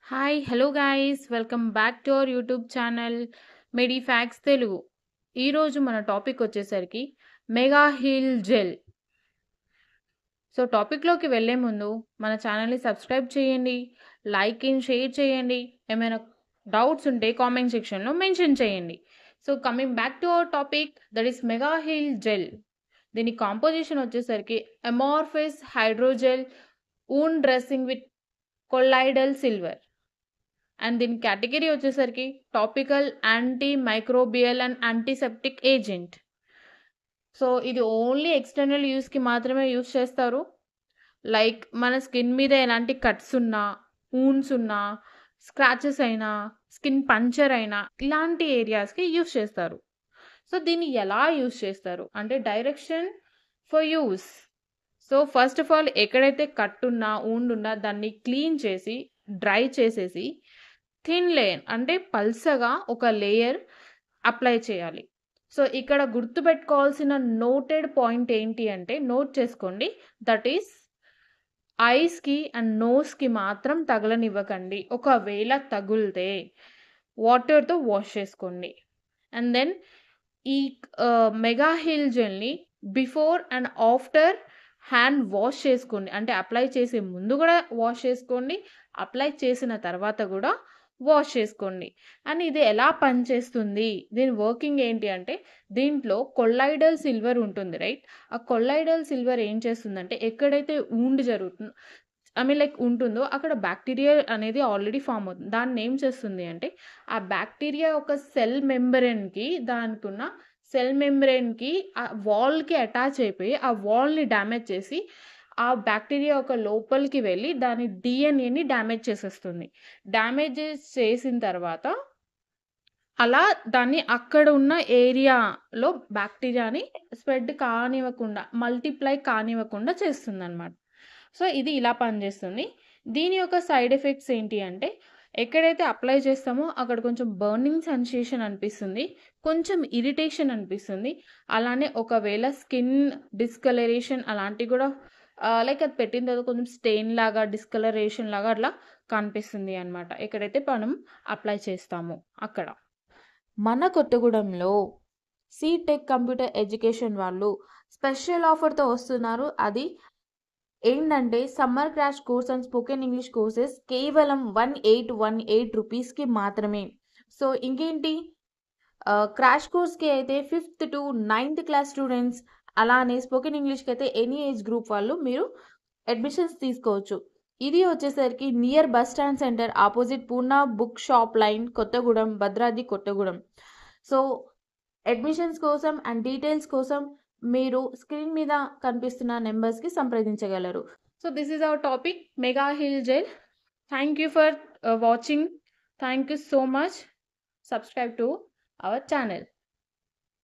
Hi hello guys welcome back to our YouTube channel Medi Facts Telugu. ఈరోజు మన topic వచ్చేసరికి mega heal gel. So టాపిక్లోకి వెళ్ళే ముందు మన ఛానల్ని సబ్స్క్రైబ్ చేయండి, లైక్ అండ్ షేర్ చేయండి. ఏమైనా డౌట్స్ ఉంటే కామెంట్ సెక్షన్లో మెన్షన్ చేయండి. So coming back to our topic, that is mega heal gel. దీని కాంపోజిషన్ వచ్చేసరికి amorphous hydrogel wound dressing with colloidal silver. And దీని కేటగిరీ వచ్చేసరికి topical anti microbial and antiseptic agent. So ఇది only external యూస్కి మాత్రమే use చేస్తారు. Like మన skin మీద ఎలాంటి కట్స్ ఉన్నా, ఊన్స్ ఉన్నా, స్క్రాచెస్ అయినా, స్కిన్ పంచర్ అయినా ఇలాంటి ఏరియాస్కి యూస్ చేస్తారు. సో దీన్ని ఎలా యూస్ చేస్తారు అంటే direction for use. So first of all ఎక్కడైతే కట్ ఉన్నా, ఊండ్ ఉన్నా దాన్ని క్లీన్ చేసి డ్రై చేసేసి థిన్ లేయర్ అంటే పల్సగా ఒక లేయర్ అప్లై చేయాలి. సో ఇక్కడ గుర్తుపెట్టుకోవాల్సిన నోటెడ్ పాయింట్ ఏంటి అంటే, నోట్ చేసుకోండి, దట్ ఈస్ ఐస్కి అండ్ నోస్కి మాత్రం తగలనివ్వకండి. ఒకవేళ తగులితే వాటర్తో వాష్ చేసుకోండి. అండ్ దెన్ ఈ మెగా హీల్ జెల్ని before and after hand wash చేసుకోండి. అంటే అప్లై చేసే ముందు కూడా వాష్ చేసుకోండి, అప్లై చేసిన తర్వాత కూడా వాష్ చేసుకోండి. అండ్ ఇది ఎలా పనిచేస్తుంది, దీని వర్కింగ్ ఏంటి అంటే, దీంట్లో కొల్లాయిడల్ సిల్వర్ ఉంటుంది రైట్. ఆ కొల్లాయిడల్ సిల్వర్ ఏం చేస్తుందంటే ఎక్కడైతే ఊండ్ జరుగుతుందో లైక్ ఉంటుందో అక్కడ బ్యాక్టీరియా అనేది ఆల్రెడీ ఫామ్ అవుతుంది. దాన్ని ఏం చేస్తుంది అంటే ఆ బ్యాక్టీరియా ఒక సెల్ మెంబ్రెన్కి, దానికి ఉన్న సెల్ మెంబ్రెన్కి ఆ వాల్కి అటాచ్ అయిపోయి ఆ వాల్ని డ్యామేజ్ చేసి ఆ బ్యాక్టీరియా ఒక లోపలికి వెళ్ళి దాని డిఎన్ఏని డ్యామేజ్ చేసేస్తుంది. డ్యామేజ్ చేసిన తర్వాత అలా దాన్ని అక్కడ ఉన్న ఏరియాలో బ్యాక్టీరియాని స్ప్రెడ్ కానివ్వకుండా, మల్టిప్లై కానివ్వకుండా చేస్తుంది అనమాట. సో ఇది ఇలా పనిచేస్తుంది. దీని యొక్క సైడ్ ఎఫెక్ట్స్ ఏంటి అంటే, ఎక్కడైతే అప్లై చేస్తామో అక్కడ కొంచెం బర్నింగ్ సెన్సేషన్ అనిపిస్తుంది, కొంచెం ఇరిటేషన్ అనిపిస్తుంది. అలానే ఒకవేళ స్కిన్ డిస్కలరేషన్ అలాంటివి కూడా లైక్ అది పెట్టిన తర్వాత కొంచెం స్టెయిన్ లాగా, డిస్కలరేషన్ లాగా అట్లా కనిపిస్తుంది అనమాట ఎక్కడైతే మనం అప్లై చేస్తామో అక్కడ. మన కొత్తగూడెంలో సీటెక్ కంప్యూటర్ ఎడ్యుకేషన్ వాళ్ళు స్పెషల్ ఆఫర్తో వస్తున్నారు. అది ఏంటంటే summer crash course and spoken English courses కేవలం 1818 రూపీస్కి మాత్రమే. సో ఇంకేంటి, క్రాష్ కోర్స్కి అయితే 5th to 9th class students, అలానే స్పోకెన్ ఇంగ్లీష్కి అయితే ఎనీ ఏజ్ గ్రూప్ వాళ్ళు మీరు అడ్మిషన్స్ తీసుకోవచ్చు. ఇది వచ్చేసరికి near bus stand centre opposite Purna book shop line, Kothagudem, Bhadradri Kothagudem. So admissions కోసం అండ్ డీటెయిల్స్ కోసం మీరు స్క్రీన్ మీద కనిపిస్తున్న నెంబర్స్కి సంప్రదించగలరు. So this is our topic mega heal gel. Thank you for watching. Thank you so much. Subscribe to our channel.